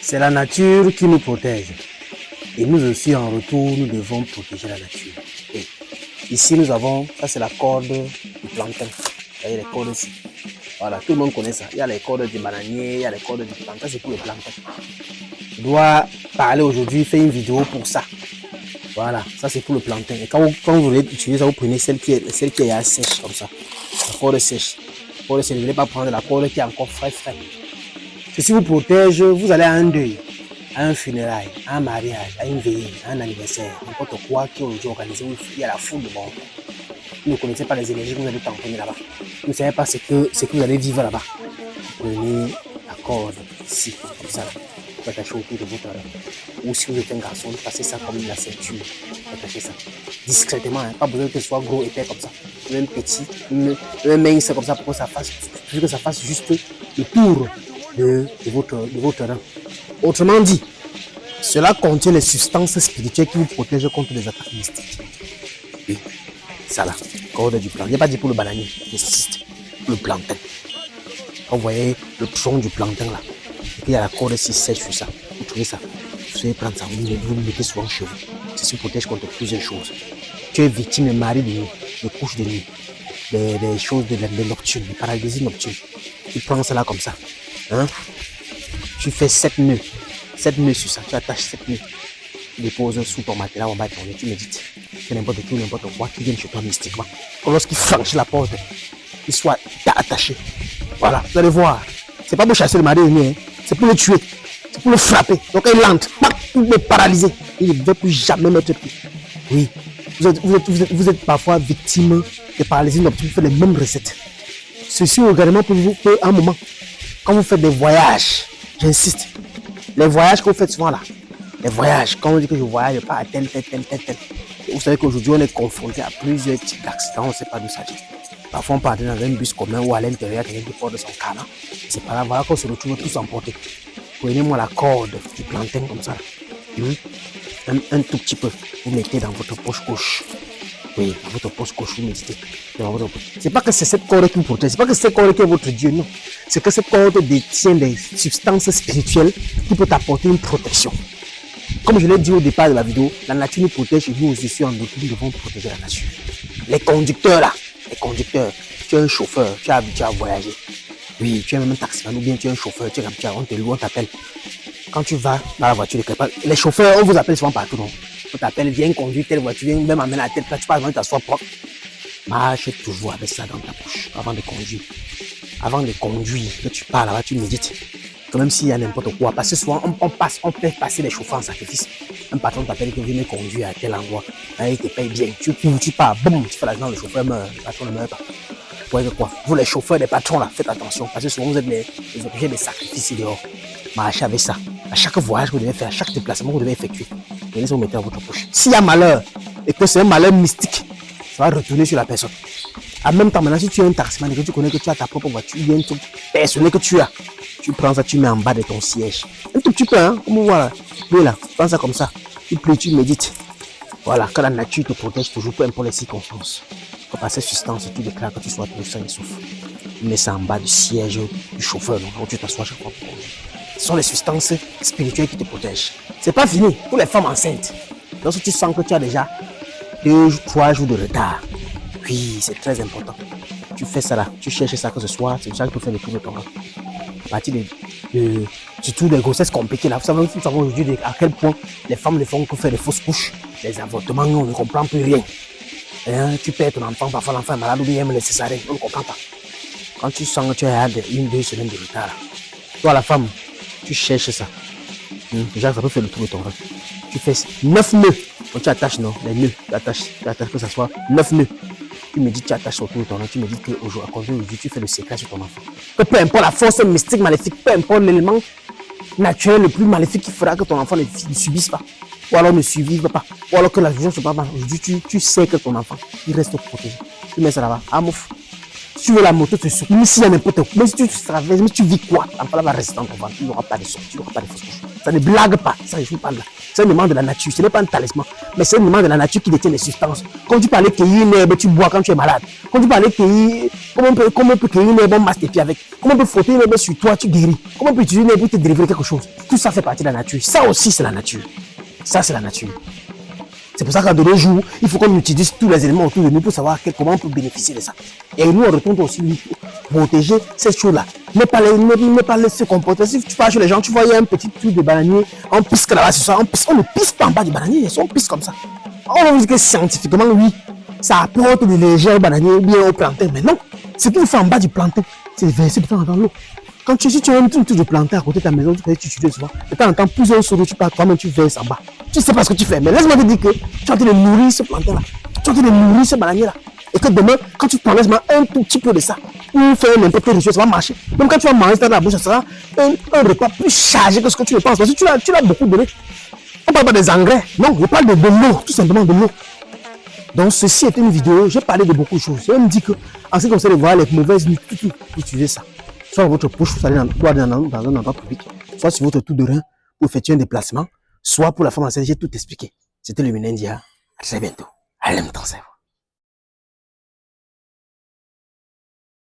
C'est la nature qui nous protège. Et nous aussi, en retour, nous devons protéger la nature. Et ici, nous avons, ça c'est la corde du plantain. Vous voyez les cordes ici. Voilà, tout le monde connaît ça. Il y a les cordes du bananier, il y a les cordes du plantain, c'est pour le plantain. Je dois parler aujourd'hui, faire une vidéo pour ça. Voilà, ça c'est pour le plantain. Et quand vous voulez utiliser ça, vous prenez celle qui est sèche comme ça. La corde sèche. La corde sèche, vous ne voulez pas prendre la corde qui est encore frais. Ceci vous protège, vous allez à un deuil, à un funérail, à un mariage, à une veillée, à un anniversaire, n'importe quoi qui est aujourd'hui organisé, il y a la foule de monde. Vous ne connaissez pas les énergies que vous allez tamponner là-bas. Vous ne savez pas ce que vous allez vivre là-bas. Prenez la corde ici, comme ça. Vous attachez autour de votre oreille. Ou si vous êtes un garçon, vous passez ça comme la ceinture. Vous attachez ça discrètement. Hein. Pas besoin que ce soit gros, épais comme ça. Même petit, même mince comme ça pour que ça fasse juste le tour de votre rein. Autrement dit, cela contient les substances spirituelles qui vous protègent contre les attaques mystiques. Oui, ça là, corde du plantain. Il n'y a pas dit pour le bananier, j'insiste, pour le plantain. Quand vous voyez le tronc du plantain là, il y a la corde si sèche sur ça. Vous trouvez ça, vous allez prendre ça, vous le mettez souvent chez vous. Ça se protège contre plusieurs choses. Tu es victime de marée de nuit, de couches de nuit, des choses de nocturnes, des paralysies nocturnes. Tu prends ça là comme ça. Hein? Tu fais 7 nœuds sur ça, tu attaches 7 nœuds, tu déposes sous ton matelas en bas de ton lit, tu médites. C'est n'importe quoi qui vient chez toi mystiquement. Comme lorsqu'il franchit la porte, il soit attaché. Voilà, vous allez voir. C'est pas pour chasser le mari, hein? C'est pour le tuer, c'est pour le frapper. Donc il entre, il est paralysé. Il ne veut plus jamais mettre pied. Oui, vous êtes parfois victime de paralysie nocturne, vous faites les mêmes recettes. Ceci également pour vous, un moment. Quand vous faites des voyages, j'insiste, les voyages que vous faites souvent là, les voyages, quand on dit que je voyage pas à tel. Vous savez qu'aujourd'hui on est confronté à plusieurs types d'accidents, on ne sait pas d'où ça vient. Parfois on part dans un bus commun ou à l'intérieur, quelqu'un qui porte de son canard. C'est pas là, voilà qu'on se retrouve tous emportés. Prenez-moi la corde du plantain comme ça. Un tout petit peu, vous mettez dans votre poche gauche. Oui, dans votre poche gauche, vous méditez. C'est pas que c'est cette corde qui vous protège, c'est pas que cette corde qui est votre Dieu, non. C'est que cette corde détient des substances spirituelles qui peuvent apporter une protection. Comme je l'ai dit au départ de la vidéo, la nature nous protège et nous aussi en retour, nous devons protéger la nature. Les conducteurs là, tu es un chauffeur, tu es habitué à voyager. Oui, tu es même un taximan ou bien tu es un chauffeur, tu es habitué, on te loue, on t'appelle. Quand tu vas dans la voiture, les chauffeurs, on vous appelle souvent partout, non? On t'appelle, viens conduire telle voiture, viens même amener à telle place, tu passes devant, tu t'assois propre. Marche toujours avec ça dans ta bouche avant de conduire. Avant de conduire, que tu parles là-bas, tu médites. Que même s'il y a n'importe quoi, parce que souvent on peut passer les chauffeurs en sacrifice. Un patron t'appelle que viens conduire à tel endroit. Là, il te paye bien. Tu pars, boum, tu fais l'argent, le chauffeur meurt, le patron ne meurt pas. Vous voyez quoi? Vous les chauffeurs, les patrons là, faites attention, parce que souvent vous êtes les objets des sacrifices dehors. Marchez avec ça. À chaque voyage que vous devez faire, à chaque déplacement que vous devez effectuer, vous les mettez dans votre poche. S'il y a malheur, et que c'est un malheur mystique, ça va retourner sur la personne. En même temps, maintenant, si tu es un taximan et que tu connais que tu as ta propre voiture, il y a un truc personnel que tu as, tu prends ça, tu mets en bas de ton siège. Un tout petit peu, hein, comme voilà. Oui, là, prends ça comme ça. Tu pries, tu médites. Voilà, que la nature te protège toujours, peu importe les circonstances. Quand par cette substance, tu déclares que tu sois tout sain et sauf. Tu mets ça en bas du siège du chauffeur, donc, où tu t'assois chaque fois pour conduire. Ce sont les substances spirituelles qui te protègent. C'est pas fini pour les femmes enceintes. Lorsque tu sens que tu as déjà 2-3 jours de retard, oui, c'est très important. Tu fais ça là, tu cherches ça que ce soit, c'est ça qui peut faire le tour de ton ventre. À partir surtout des grossesses compliquées là, vous savez aujourd'hui à quel point les femmes ne font que faire des fausses couches, des avortements, on ne comprend plus rien. Tu perds ton enfant, parfois l'enfant est malade ou bien même les césariennes, on ne comprend pas. Quand tu sens que tu as 1-2 semaines de retard là, toi la femme, tu cherches ça. Déjà, ça peut faire le tour de ton ventre. Tu fais 9 nœuds. Quand tu attaches, non, les nœuds, tu attaches que ça soit 9 nœuds. Tu me dis, tu attaches autour de ton ventre. Tu me dis qu'aujourd'hui, tu fais le secret sur ton enfant. Peu importe la force mystique, maléfique, peu importe l'élément naturel le plus maléfique qui fera que ton enfant ne subisse pas. Ou alors ne survive pas. Ou alors que la vision se passe mal. Aujourd'hui, tu sais que ton enfant, il reste protégé. Tu mets ça là-bas. Amouf. Si tu veux la moto, tu souffles. Même s'il y a n'importe quoi, même si tu traverses, mais tu vis quoi? L'enfant va rester dans ton ventre. Il n'y aura pas de sortie, il n'y aura pas de fausses couches. Ça ne blague pas. Ça, je vous parle là. C'est un élément de la nature. Ce n'est pas un talisman, mais c'est un élément de la nature qui détient les substances. Quand tu parlais cueillir une herbe, tu bois quand tu es malade. Quand tu parlais cueillir, comment on peut cueillir une herbe, on masse tes pieds avec. Comment on peut frotter une herbe sur toi, tu guéris. Comment on peut utiliser une herbe pour te délivrer quelque chose. Tout ça fait partie de la nature. Ça aussi, c'est la nature. Ça, c'est la nature. C'est pour ça qu'à de nos jours, il faut qu'on utilise tous les éléments autour de nous pour savoir comment on peut bénéficier de ça. Et nous, on retourne aussi protéger ces choses-là. Ne pas laisser se comporter. Si tu parles chez les gens, tu vois, il y a un petit truc de bananier, on pisse là-bas, c'est ça, on ne pisse pas en bas du bananier, on pisse comme ça. On va dire que scientifiquement, oui, ça apporte des légers bananiers bien au plantain, mais non, ce qu'il faut en bas du plantain, c'est verser de temps en temps l'eau. Si tu as un truc de plantain à côté de ta maison, tu peux utiliser souvent. De temps en temps, plus un seau, tu pars toi-même, tu verses en bas. Tu sais pas ce que tu fais, mais laisse-moi te dire que tu es en train de nourrir ce plantain-là. Tu es en train de nourrir ce bananier-là. Et que demain, quand tu prends un tout petit peu de ça, pour faire n'importe quelle chose, ça va marcher. Même quand tu vas manger dans la bouche, ça sera un repas plus chargé que ce que tu le penses. Parce que tu l'as beaucoup donné. On ne parle pas des engrais. Non, je parle de l'eau, tout simplement de l'eau. Donc, ceci est une vidéo, j'ai parlé de beaucoup de choses. Je me dis que, en ce qui concerne voir les mauvaises nuits, utilisez ça. Soit dans votre poche, vous allez dans un endroit public, soit sur votre tour de rein pour effectuer un déplacement, soit pour la femme enceinte, j'ai tout expliqué. C'était le Minendia. À très bientôt. Allez, mon temps,